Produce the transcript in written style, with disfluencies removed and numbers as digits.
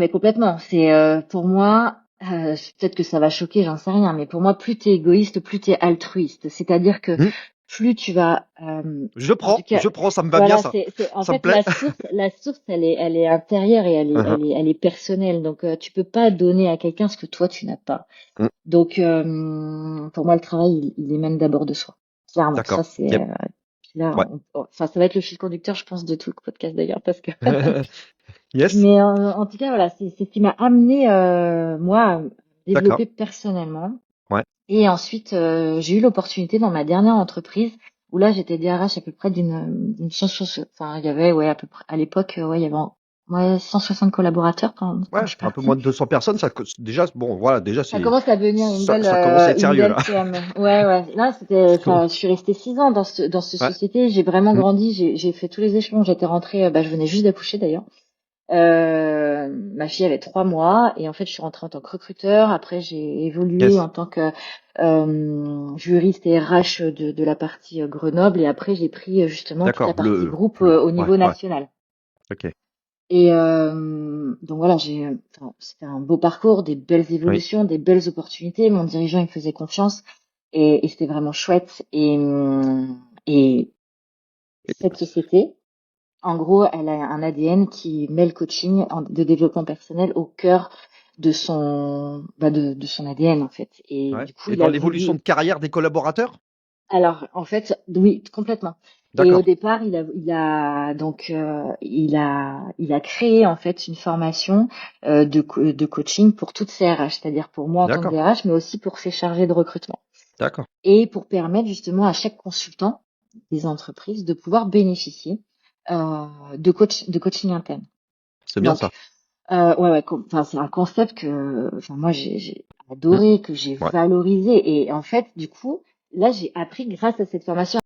Mais complètement. C'est pour moi, peut-être que ça va choquer, j'en sais rien, mais pour moi, plus t'es égoïste, plus t'es altruiste. C'est-à-dire que Hmm. plus tu vas, en tout cas, Je prends, ça me va bien voilà, ça. c'est en Ça me fait plaît. la source, elle est intérieure et Mhm. elle est personnelle. Donc, tu peux pas donner à quelqu'un ce que toi tu n'as pas. Hmm. Donc, pour moi, le travail, il émane d'abord de soi. Clairement, ça D'accord. c'est. Yep. Puis là, Ouais. enfin, ça va être le fil conducteur, je pense, de tout le podcast d'ailleurs, parce que. Yes. Mais en tout cas, voilà, c'est ce qui m'a amené moi à me D'accord. développer personnellement. Ouais. Et ensuite, j'ai eu l'opportunité dans ma dernière entreprise où là, j'étais DRH à peu près d'une 160, enfin, il y avait, ouais, à peu près, à l'époque, ouais, il y avait, ouais, 160 collaborateurs quand Ouais. je suis Un peu moins partie. de 200 personnes, déjà, bon, voilà, déjà, Ça commence à devenir ça commence à être une sérieux, belle là. PME. Ouais, ouais. Là, Ça enfin, commence- je suis restée 6 ans dans cette Ouais. société. J'ai vraiment Hmm. grandi. J'ai fait tous les échelons. J'étais rentrée, je venais juste d'accoucher d'ailleurs. Ma fille avait 3 mois et en fait je suis rentrée en tant que recruteur. Après j'ai évolué Yes. en tant que juriste et RH de la partie Grenoble et après j'ai pris justement toute la D'accord. partie groupe au Ouais, niveau ouais. national. Ok. Et donc voilà, enfin, c'était un beau parcours, des belles Oui. évolutions, des belles opportunités. Mon dirigeant il me faisait confiance et c'était vraiment chouette. Et cette société en gros, elle a un ADN qui met le coaching de développement personnel au cœur de son ADN en fait. Et Ouais. du coup, Et il dans a l'évolution voulu. de carrière des collaborateurs? Alors, en fait, oui, complètement. Et au D'accord. départ, il a créé en fait une formation de coaching pour toutes ses RH, c'est-à-dire pour moi en tant que D'accord. DRH, mais aussi pour ses chargés de recrutement, D'accord. et pour permettre justement à chaque consultant des entreprises de pouvoir bénéficier de coaching interne. C'est bien Donc, ça. ouais, ouais, enfin, c'est un concept que, enfin, moi, j'ai Hmm. adoré, que j'ai Ouais. valorisé. Et en fait, du coup, là, j'ai appris grâce à cette formation